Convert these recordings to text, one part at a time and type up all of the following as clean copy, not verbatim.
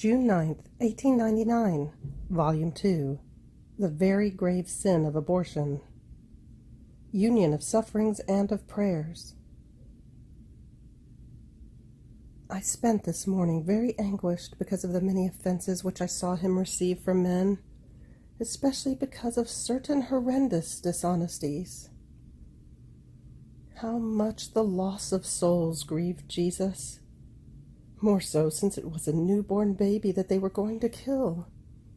June 9th, 1899, Volume 2, The Very Grave Sin of Abortion, Union of Sufferings and of Prayers. I spent this morning very anguished because of the many offenses which I saw him receive from men, especially because of certain horrendous dishonesties. How much the loss of souls grieved Jesus! More so since it was a newborn baby that they were going to kill,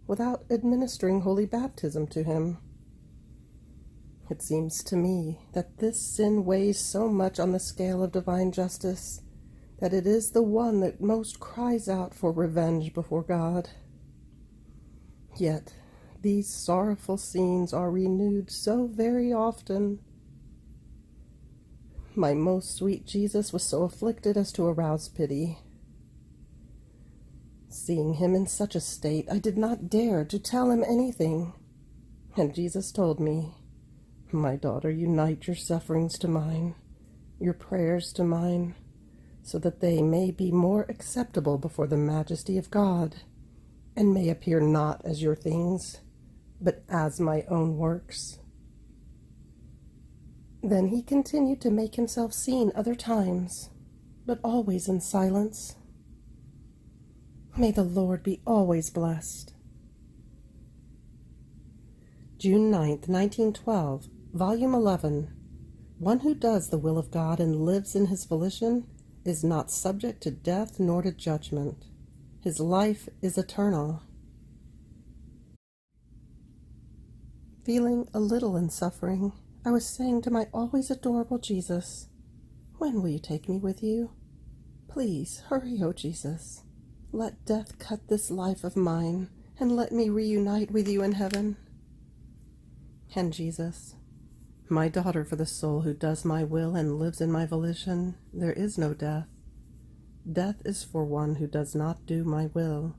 without administering holy baptism to him. It seems to me that this sin weighs so much on the scale of divine justice that it is the one that most cries out for revenge before God. Yet these sorrowful scenes are renewed so very often. My most sweet Jesus was so afflicted as to arouse pity. Seeing him in such a state, I did not dare to tell him anything, and Jesus told me, "My daughter, unite your sufferings to mine, your prayers to mine, so that they may be more acceptable before the majesty of God, and may appear not as your things, but as my own works." Then he continued to make himself seen other times, but always in silence. May the Lord be always blessed. June 9th, 1912, Volume 11. One who does the will of God and lives in his volition is not subject to death nor to judgment. His life is eternal. Feeling a little in suffering, I was saying to my always adorable Jesus, "When will you take me with you? Please hurry, O Jesus. Let death cut this life of mine, and let me reunite with you in heaven." And Jesus, "My daughter, for the soul who does my will and lives in my volition, there is no death. Death is for one who does not do my will,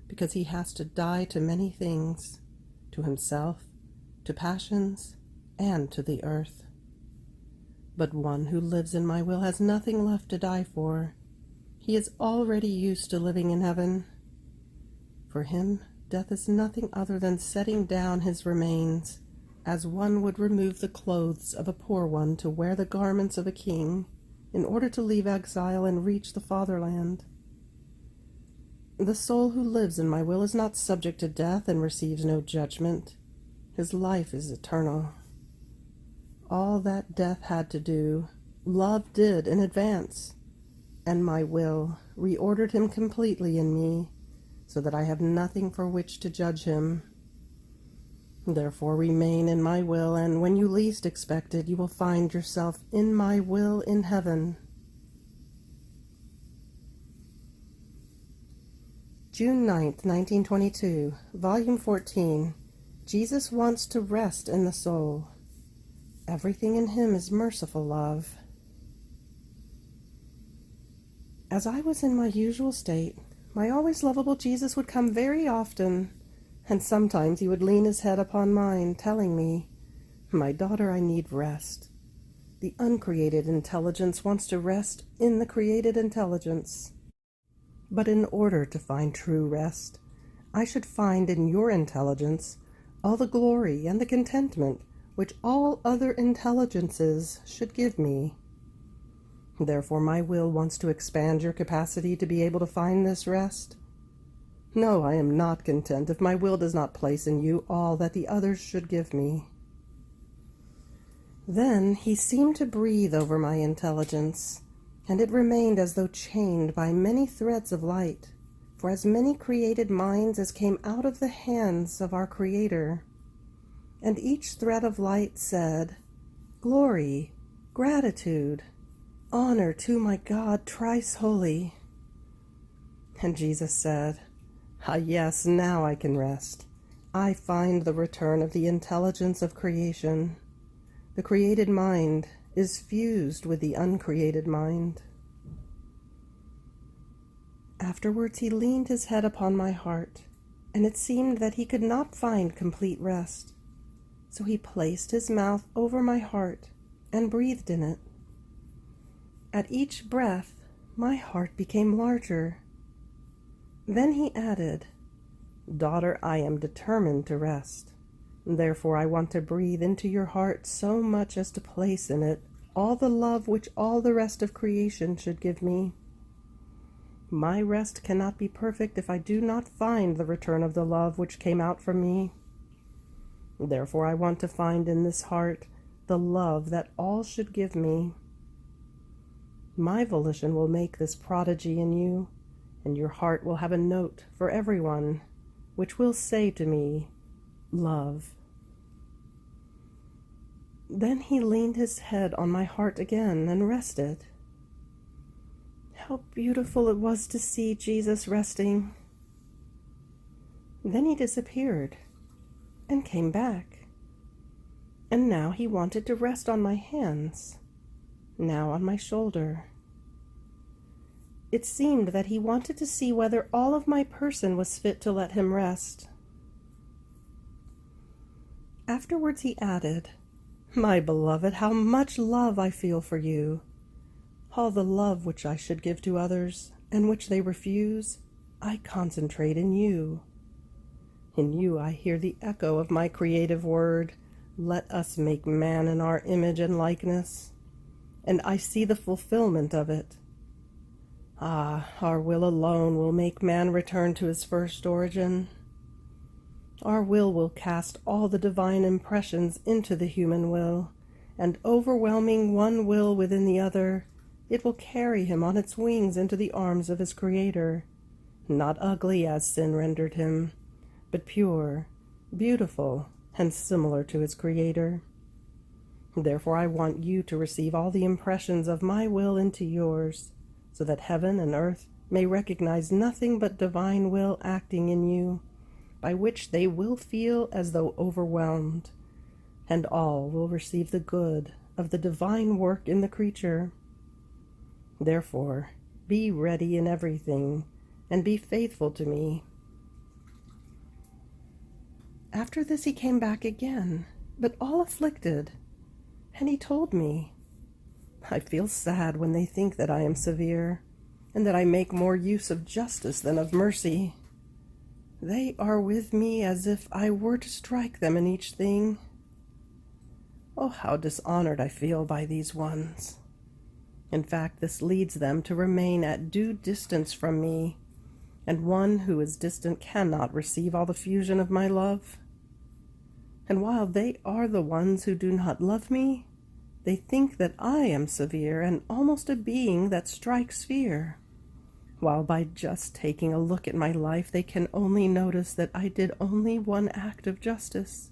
because he has to die to many things, to himself, to passions, and to the earth. But one who lives in my will has nothing left to die for. He is already used to living in heaven. For him, death is nothing other than setting down his remains, as one would remove the clothes of a poor one to wear the garments of a king, in order to leave exile and reach the fatherland. The soul who lives in my will is not subject to death and receives no judgment. His life is eternal. All that death had to do, love did in advance, and my will reordered him completely in me, so that I have nothing for which to judge him. Therefore remain in my will, and when you least expect it, you will find yourself in my will in heaven. June 9th, 1922, Volume 14. Jesus wants to rest in the soul. Everything in him is merciful love. As I was in my usual state, my always lovable Jesus would come very often, and sometimes he would lean his head upon mine, telling me, "My daughter, I need rest. The uncreated intelligence wants to rest in the created intelligence. But in order to find true rest, I should find in your intelligence all the glory and the contentment which all other intelligences should give me. Therefore my will wants to expand your capacity to be able to find this rest. No, I am not content if my will does not place in you all that the others should give me." Then he seemed to breathe over my intelligence, and it remained as though chained by many threads of light, for as many created minds as came out of the hands of our Creator. And each thread of light said, "Glory, gratitude, honor to my God thrice holy." And Jesus said, "Ah, yes, now I can rest. I find the return of the intelligence of creation. The created mind is fused with the uncreated mind." Afterwards he leaned his head upon my heart, and it seemed that he could not find complete rest. So he placed his mouth over my heart and breathed in it. At each breath, my heart became larger. Then he added, "Daughter, I am determined to rest. Therefore I want to breathe into your heart so much as to place in it all the love which all the rest of creation should give me. My rest cannot be perfect if I do not find the return of the love which came out from me. Therefore I want to find in this heart the love that all should give me. My volition will make this prodigy in you, and your heart will have a note for everyone, which will say to me, 'Love.'" Then he leaned his head on my heart again and rested. How beautiful it was to see Jesus resting. Then he disappeared and came back. And now he wanted to rest on my hands, now on my shoulder. It seemed that he wanted to see whether all of my person was fit to let him rest. Afterwards he added, "My beloved, how much love I feel for you! All the love which I should give to others, and which they refuse, I concentrate in you. In you I hear the echo of my creative word, 'Let us make man in our image and likeness,' and I see the fulfillment of it. Ah, our will alone will make man return to his first origin. Our will cast all the divine impressions into the human will, and overwhelming one will within the other, it will carry him on its wings into the arms of his Creator, not ugly as sin rendered him, but pure, beautiful, and similar to his Creator. Therefore I want you to receive all the impressions of my will into yours, so that heaven and earth may recognize nothing but divine will acting in you, by which they will feel as though overwhelmed, and all will receive the good of the divine work in the creature. Therefore, be ready in everything, and be faithful to me." After this he came back again, but all afflicted, and he told me, "I feel sad when they think that I am severe, and that I make more use of justice than of mercy. They are with me as if I were to strike them in each thing. Oh, how dishonored I feel by these ones. In fact, this leads them to remain at due distance from me, and one who is distant cannot receive all the fusion of my love. And while they are the ones who do not love me, they think that I am severe and almost a being that strikes fear, while by just taking a look at my life they can only notice that I did only one act of justice,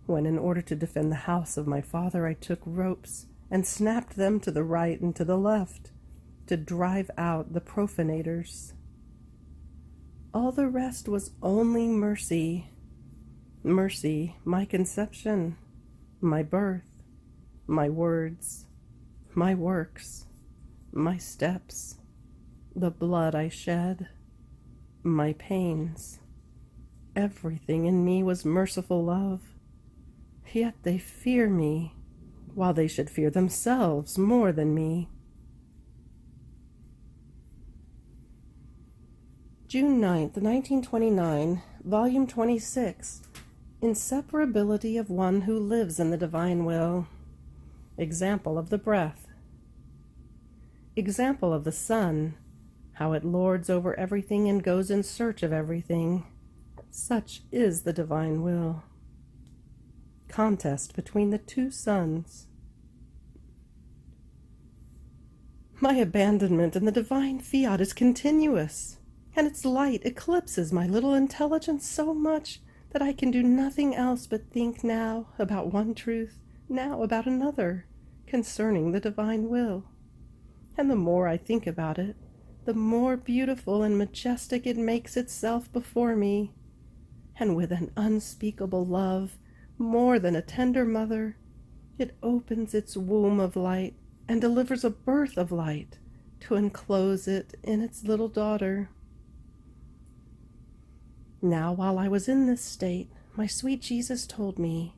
when in order to defend the house of my father I took ropes and snapped them to the right and to the left, to drive out the profanators. All the rest was only mercy. Mercy, my conception, my birth, my words, my works, my steps, the blood I shed, my pains. Everything in me was merciful love. Yet they fear me, while they should fear themselves more than me." June 9th, 1929, Volume 26, Inseparability of One Who Lives in the Divine Will. Example of the breath. Example of the sun, how it lords over everything and goes in search of everything. Such is the divine will. Contest between the two suns. My abandonment in the divine fiat is continuous, and its light eclipses my little intelligence so much that I can do nothing else but think now about one truth, now about another, concerning the divine will. And the more I think about it, the more beautiful and majestic it makes itself before me, and with an unspeakable love, more than a tender mother, it opens its womb of light and delivers a birth of light to enclose it in its little daughter. Now, while I was in this state, my sweet Jesus told me,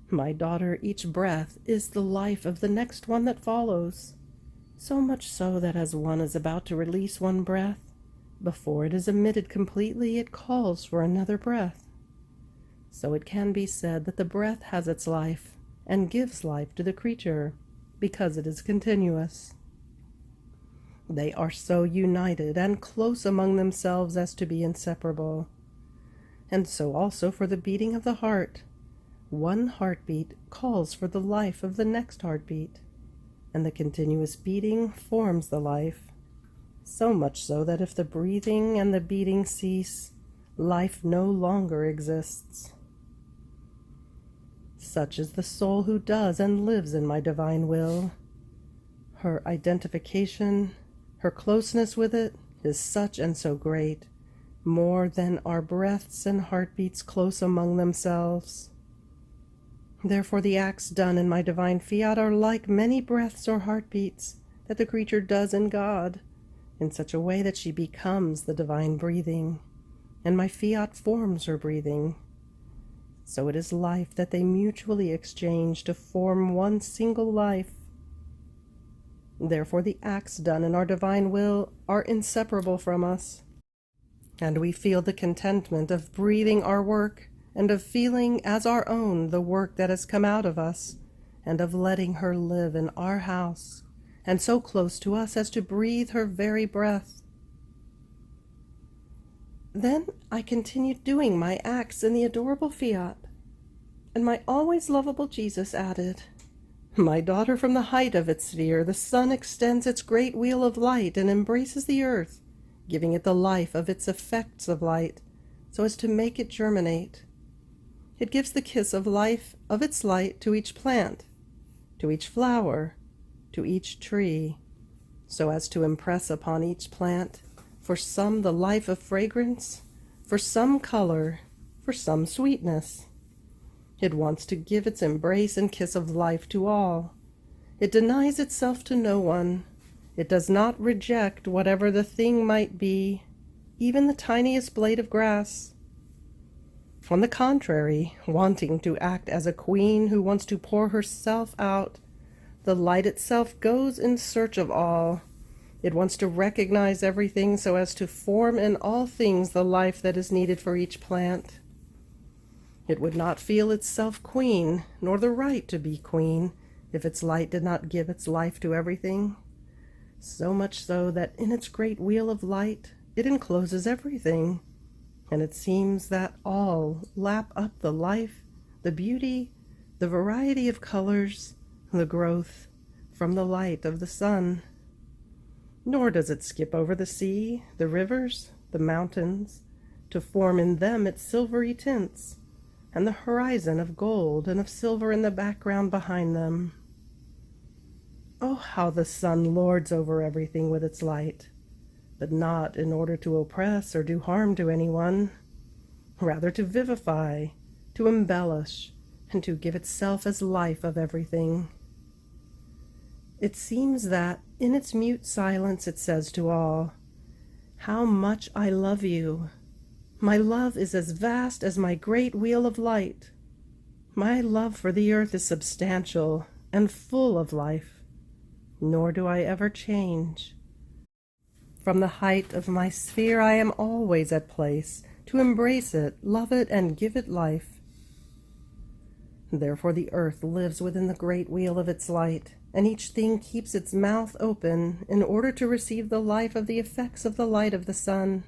"My daughter, each breath is the life of the next one that follows, so much so that as one is about to release one breath, Before it is emitted completely, it calls for another breath. So it can be said that the breath has its life and gives life to the creature because it is continuous. They are so united and close among themselves as to be inseparable. And so also for the beating of the heart. One heartbeat calls for the life of the next heartbeat, and the continuous beating forms the life. So much so that if the breathing and the beating cease, life no longer exists. Such is the soul who does and lives in my divine will. Her identification, her closeness with it, is such and so great, more than are breaths and heartbeats close among themselves. Therefore the acts done in my divine fiat are like many breaths or heartbeats that the creature does in God, in such a way that she becomes the divine breathing, and my fiat forms her breathing. So it is life that they mutually exchange to form one single life. Therefore the acts done in our divine will are inseparable from us, and we feel the contentment of breathing our work and of feeling as our own the work that has come out of us, and of letting her live in our house, and so close to us as to breathe her very breath. Then I continued doing my acts in the adorable fiat, and my always lovable Jesus added, "My daughter, from the height of its sphere, the sun extends its great wheel of light and embraces the earth, giving it the life of its effects of light, so as to make it germinate. It gives the kiss of life of its light to each plant, to each flower, to each tree, so as to impress upon each plant, for some the life of fragrance, for some color, for some sweetness. It wants to give its embrace and kiss of life to all. It denies itself to no one. It does not reject whatever the thing might be, even the tiniest blade of grass. On the contrary, wanting to act as a queen who wants to pour herself out, the light itself goes in search of all. It wants to recognize everything so as to form in all things the life that is needed for each plant. It would not feel itself queen, nor the right to be queen, if its light did not give its life to everything. So much so that in its great wheel of light it encloses everything, and it seems that all lap up the life, the beauty, the variety of colors, the growth, from the light of the sun. Nor does it skip over the sea, the rivers, the mountains, to form in them its silvery tints, and the horizon of gold and of silver in the background behind them. Oh, how the sun lords over everything with its light, but not in order to oppress or do harm to anyone, rather to vivify, to embellish, and to give itself as life of everything. It seems that, in its mute silence, it says to all, "How much I love you! My love is as vast as my great wheel of light. My love for the earth is substantial and full of life, nor do I ever change. From the height of my sphere I am always at place to embrace it, love it, and give it life. Therefore the earth lives within the great wheel of its light, and each thing keeps its mouth open in order to receive the life of the effects of the light of the sun.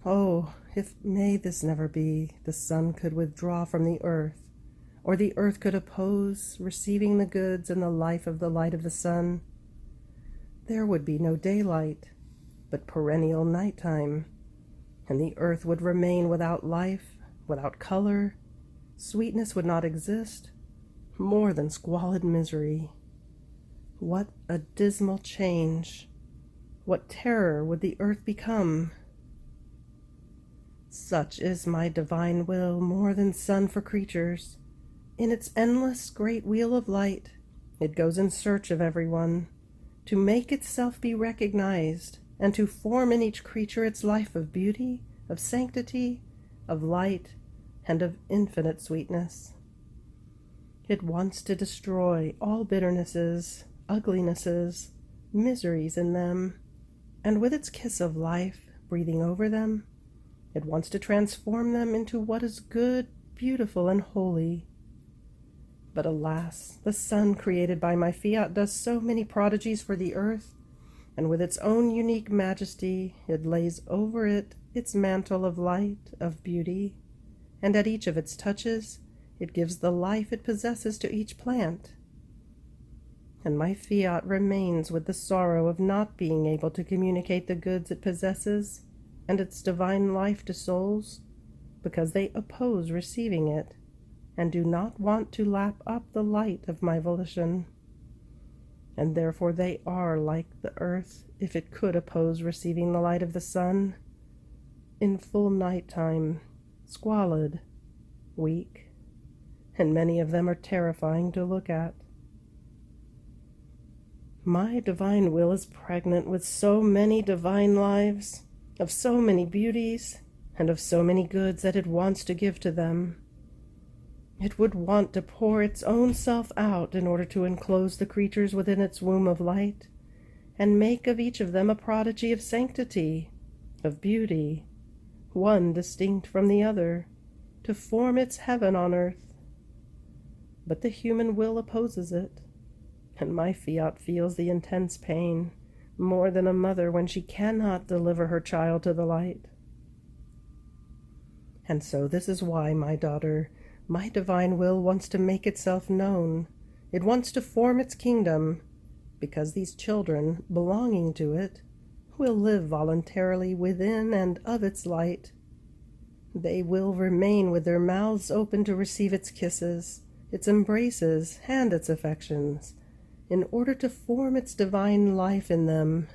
Oh, if may this never be, the sun could withdraw from the earth, or the earth could oppose receiving the goods and the life of the light of the sun. There would be no daylight, but perennial nighttime, and the earth would remain without life, without color. Sweetness would not exist, more than squalid misery. What a dismal change! What terror would the earth become! Such is my divine will, more than sun for creatures. In its endless great wheel of light, it goes in search of everyone, to make itself be recognized, and to form in each creature its life of beauty, of sanctity, of light, and of infinite sweetness. It wants to destroy all bitternesses, uglinesses, miseries in them, and with its kiss of life breathing over them. It wants to transform them into what is good, beautiful, and holy. But alas, the sun created by my Fiat does so many prodigies for the earth, and with its own unique majesty it lays over it its mantle of light, of beauty, and at each of its touches it gives the life it possesses to each plant. And my Fiat remains with the sorrow of not being able to communicate the goods it possesses and its divine life to souls, because they oppose receiving it, and do not want to lap up the light of my volition. And therefore they are like the earth, if it could oppose receiving the light of the sun, in full night-time, squalid, weak, and many of them are terrifying to look at. My divine will is pregnant with so many divine lives, of so many beauties, and of so many goods that it wants to give to them. It would want to pour its own self out in order to enclose the creatures within its womb of light, and make of each of them a prodigy of sanctity, of beauty, one distinct from the other, to form its heaven on earth. But the human will opposes it, and my Fiat feels the intense pain, more than a mother when she cannot deliver her child to the light. And so this is why, my daughter, my divine will wants to make itself known. It wants to form its kingdom, because these children, belonging to it, will live voluntarily within and of its light. They will remain with their mouths open to receive its kisses, its embraces, and its affections, in order to form its divine life in them.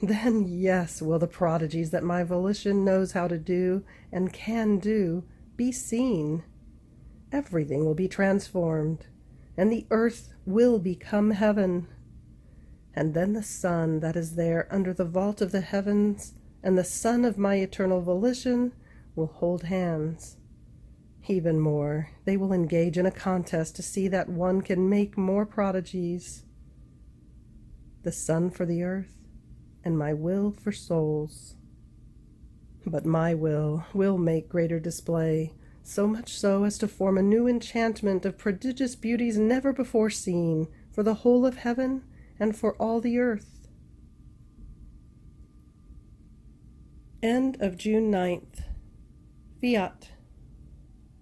Then, yes, will the prodigies that my volition knows how to do and can do be seen. Everything will be transformed, and the earth will become heaven. And then the sun that is there under the vault of the heavens and the sun of my eternal volition will hold hands. Even more, they will engage in a contest to see that one can make more prodigies. The sun for the earth, and my will for souls. But my will make greater display, so much so as to form a new enchantment of prodigious beauties never before seen, for the whole of heaven and for all the earth. End of June 9th. Fiat.